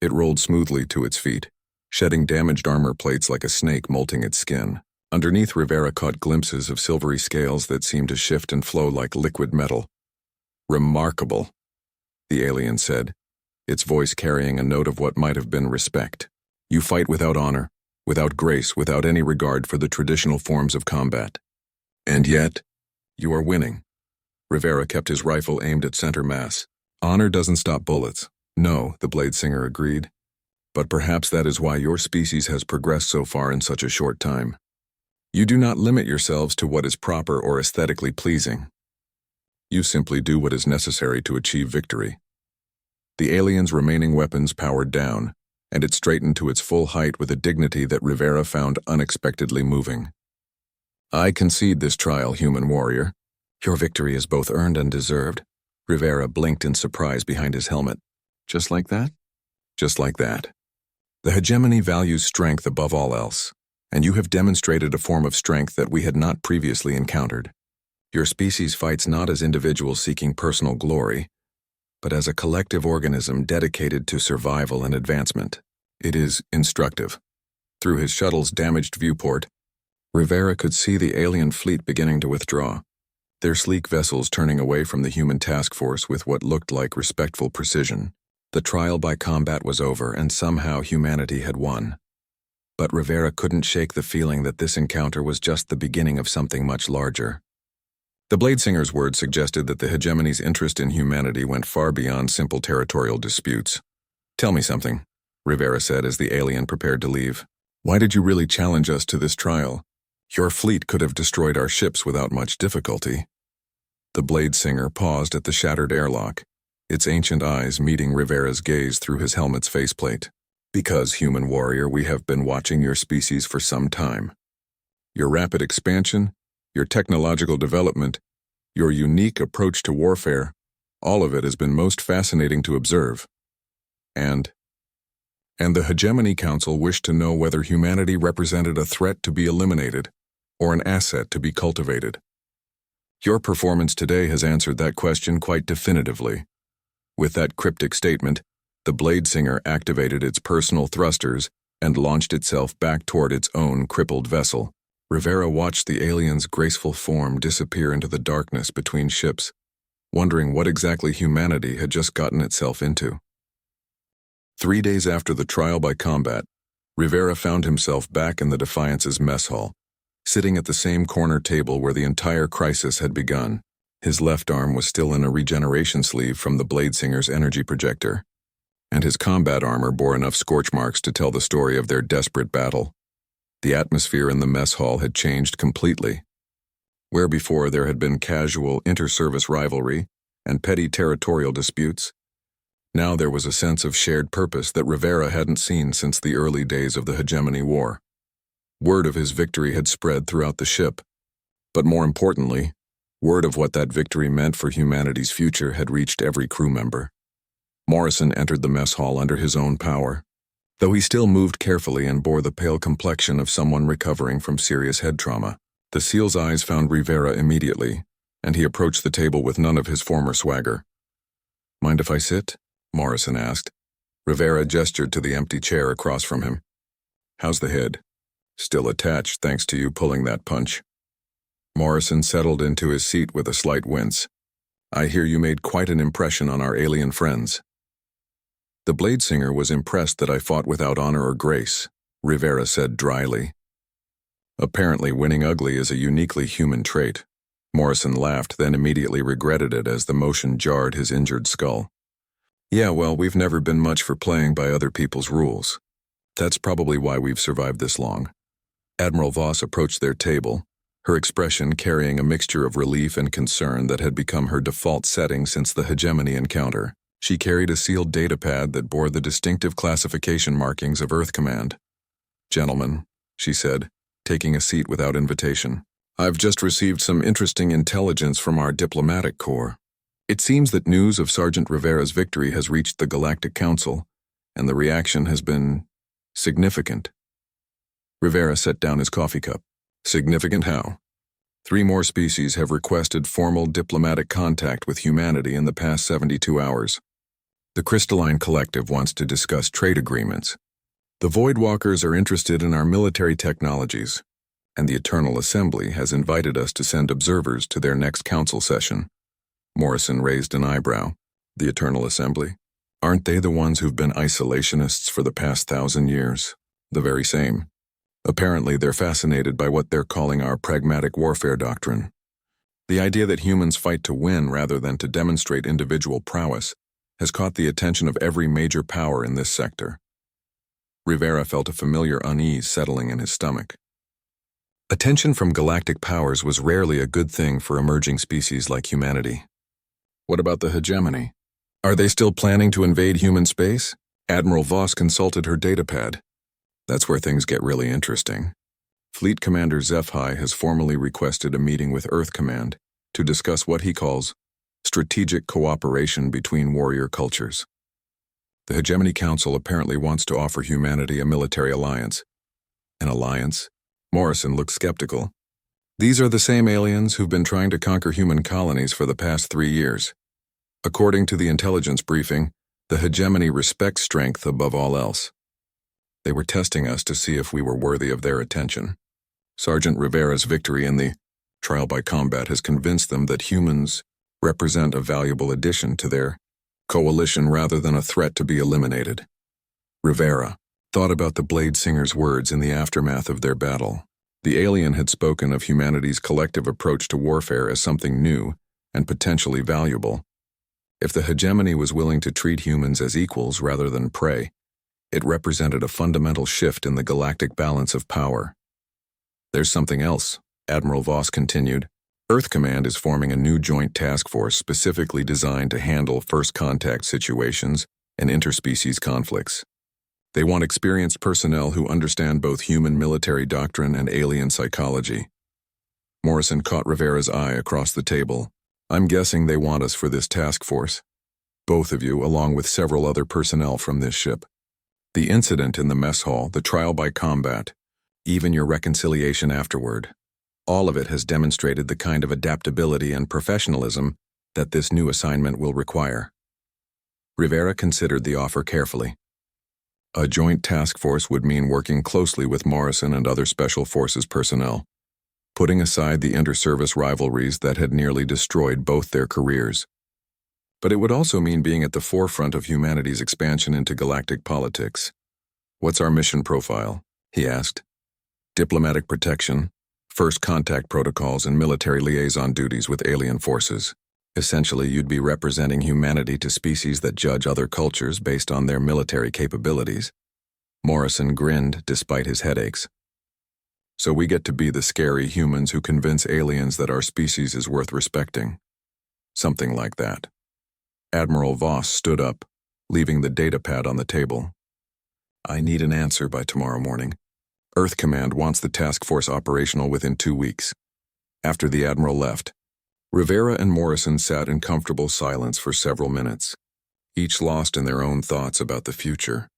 It rolled smoothly to its feet, shedding damaged armor plates like a snake molting its skin. Underneath, Rivera caught glimpses of silvery scales that seemed to shift and flow like liquid metal. "Remarkable," the alien said, its voice carrying a note of what might have been respect. "You fight without honor, without grace, without any regard for the traditional forms of combat. And yet, you are winning." Rivera kept his rifle aimed at center mass. "Honor doesn't stop bullets." "No," the Blade Singer agreed. "But perhaps that is why your species has progressed so far in such a short time. You do not limit yourselves to what is proper or aesthetically pleasing. You simply do what is necessary to achieve victory." The alien's remaining weapons powered down, and it straightened to its full height with a dignity that Rivera found unexpectedly moving. "I concede this trial, human warrior. Your victory is both earned and deserved." Rivera blinked in surprise behind his helmet. "Just like that?" "Just like that. The hegemony values strength above all else, and you have demonstrated a form of strength that we had not previously encountered. Your species fights not as individuals seeking personal glory, but as a collective organism dedicated to survival and advancement. It is instructive." Through his shuttle's damaged viewport, Rivera could see the alien fleet beginning to withdraw, their sleek vessels turning away from the human task force with what looked like respectful precision. The trial by combat was over, and somehow humanity had won. But Rivera couldn't shake the feeling that this encounter was just the beginning of something much larger. The Blade Singer's words suggested that the hegemony's interest in humanity went far beyond simple territorial disputes. "Tell me something," Rivera said as the alien prepared to leave. "Why did you really challenge us to this trial? Your fleet could have destroyed our ships without much difficulty." The Blade Singer paused at the shattered airlock, its ancient eyes meeting Rivera's gaze through his helmet's faceplate. "Because, human warrior, we have been watching your species for some time. Your rapid expansion, your technological development, your unique approach to warfare, all of it has been most fascinating to observe. And and the Hegemony Council wished to know whether humanity represented a threat to be eliminated or an asset to be cultivated. Your performance today has answered that question quite definitively. With that cryptic statement, the Blade Singer activated its personal thrusters and launched itself back toward its own crippled vessel. Rivera watched the alien's graceful form disappear into the darkness between ships, wondering what exactly humanity had just gotten itself into. 3 days after the trial by combat, Rivera found himself back in the Defiance's mess hall, sitting at the same corner table where the entire crisis had begun. His left arm was still in a regeneration sleeve from the Blade Singer's energy projector, and his combat armor bore enough scorch marks to tell the story of their desperate battle. The atmosphere in the mess hall had changed completely. Where before there had been casual inter-service rivalry and petty territorial disputes, now there was a sense of shared purpose that Rivera hadn't seen since the early days of the Hegemony War. Word of his victory had spread throughout the ship, but more importantly, word of what that victory meant for humanity's future had reached every crew member. Morrison entered the mess hall under his own power, though he still moved carefully and bore the pale complexion of someone recovering from serious head trauma. The SEAL's eyes found Rivera immediately, and he approached the table with none of his former swagger. "Mind if I sit?" Morrison asked. Rivera gestured to the empty chair across from him. "How's the head?" "Still attached, thanks to you pulling that punch." Morrison settled into his seat with a slight wince. "I hear you made quite an impression on our alien friends." "The Blade Singer was impressed that I fought without honor or grace," Rivera said dryly. "Apparently winning ugly is a uniquely human trait." Morrison laughed, then immediately regretted it as the motion jarred his injured skull. "Yeah, well, we've never been much for playing by other people's rules. That's probably why we've survived this long." Admiral Voss approached their table, her expression carrying a mixture of relief and concern that had become her default setting since the Hegemony encounter. She carried a sealed datapad that bore the distinctive classification markings of Earth Command. "Gentlemen," she said, taking a seat without invitation, "I've just received some interesting intelligence from our diplomatic corps. It seems that news of Sergeant Rivera's victory has reached the Galactic Council, and the reaction has been significant." Rivera set down his coffee cup. "Significant how?" 3 more species have requested formal diplomatic contact with humanity in the past 72 hours. The Crystalline Collective wants to discuss trade agreements. The Voidwalkers are interested in our military technologies, and the Eternal Assembly has invited us to send observers to their next council session. Morrison raised an eyebrow. "The Eternal Assembly? Aren't they the ones who've been isolationists for the past 1,000 years? The very same. Apparently they're fascinated by what they're calling our pragmatic warfare doctrine. The idea that humans fight to win rather than to demonstrate individual prowess has caught the attention of every major power in this sector." Rivera felt a familiar unease settling in his stomach. Attention from galactic powers was rarely a good thing for emerging species like humanity. "What about the Hegemony? Are they still planning to invade human space?" Admiral Voss consulted her datapad. "That's where things get really interesting. Fleet Commander HFY has formally requested a meeting with Earth Command to discuss what he calls strategic cooperation between warrior cultures. The Hegemony Council apparently wants to offer humanity a military alliance." "An alliance?" Morrison looked skeptical. "These are the same aliens who've been trying to conquer human colonies for the past 3 years. According to the intelligence briefing, the Hegemony respects strength above all else. They were testing us to see if we were worthy of their attention. Sergeant Rivera's victory in the trial by combat has convinced them that humans represent a valuable addition to their coalition rather than a threat to be eliminated." Rivera thought about the Blade Singer's words in the aftermath of their battle. The alien had spoken of humanity's collective approach to warfare as something new and potentially valuable. If the Hegemony was willing to treat humans as equals rather than prey, it represented a fundamental shift in the galactic balance of power. "There's something else," Admiral Voss continued. "Earth Command is forming a new joint task force specifically designed to handle first contact situations and interspecies conflicts. They want experienced personnel who understand both human military doctrine and alien psychology." Morrison caught Rivera's eye across the table. "I'm guessing they want us for this task force. Both of you, along with several other personnel from this ship." The incident in the mess hall, the trial by combat, even your reconciliation afterward, all of it has demonstrated the kind of adaptability and professionalism that this new assignment will require. Rivera considered the offer carefully. A joint task force would mean working closely with Morrison and other Special Forces personnel, putting aside the inter-service rivalries that had nearly destroyed both their careers. But it would also mean being at the forefront of humanity's expansion into galactic politics. "What's our mission profile?" he asked. "Diplomatic protection, first contact protocols, and military liaison duties with alien forces. Essentially, you'd be representing humanity to species that judge other cultures based on their military capabilities." Morrison grinned despite his headaches. "So we get to be the scary humans who convince aliens that our species is worth respecting." "Something like that." Admiral Voss stood up, leaving the datapad on the table. "I need an answer by tomorrow morning. Earth Command wants the task force operational within 2 weeks." After the Admiral left, Rivera and Morrison sat in comfortable silence for several minutes, each lost in their own thoughts about the future.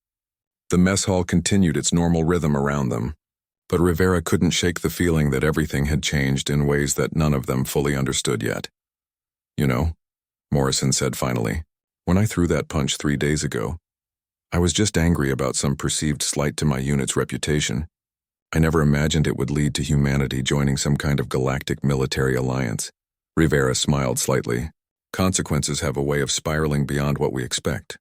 The mess hall continued its normal rhythm around them, but Rivera couldn't shake the feeling that everything had changed in ways that none of them fully understood yet. "You know," Morrison said finally, "when I threw that punch 3 days ago, I was just angry about some perceived slight to my unit's reputation. I never imagined it would lead to humanity joining some kind of galactic military alliance." Rivera smiled slightly. "Consequences have a way of spiraling beyond what we expect.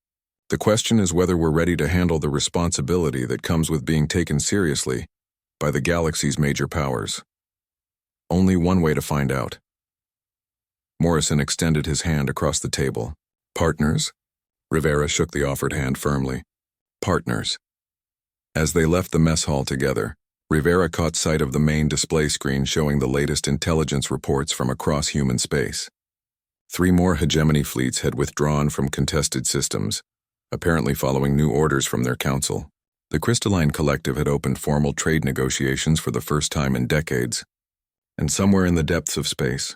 The question is whether we're ready to handle the responsibility that comes with being taken seriously by the galaxy's major powers. Only one way to find out." Morrison extended his hand across the table. "Partners?" Rivera shook the offered hand firmly. "Partners." As they left the mess hall together, Rivera caught sight of the main display screen showing the latest intelligence reports from across human space. 3 more hegemony fleets had withdrawn from contested systems, apparently following new orders from their council. The Crystalline Collective had opened formal trade negotiations for the first time in decades. And somewhere in the depths of space,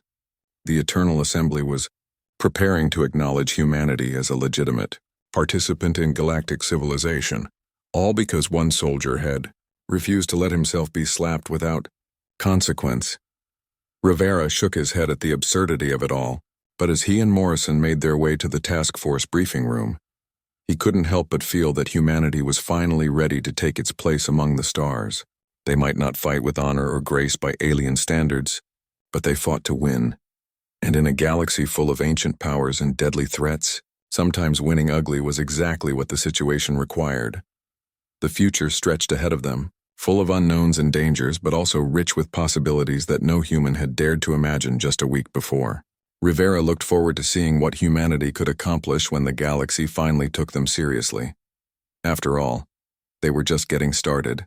the Eternal Assembly was preparing to acknowledge humanity as a legitimate participant in galactic civilization, all because one soldier had refused to let himself be slapped without consequence. Rivera shook his head at the absurdity of it all, but as he and Morrison made their way to the task force briefing room, he couldn't help but feel that humanity was finally ready to take its place among the stars. They might not fight with honor or grace by alien standards, but they fought to win. And in a galaxy full of ancient powers and deadly threats, sometimes winning ugly was exactly what the situation required. The future stretched ahead of them, full of unknowns and dangers, but also rich with possibilities that no human had dared to imagine just a week before. Rivera looked forward to seeing what humanity could accomplish when the galaxy finally took them seriously. After all, they were just getting started.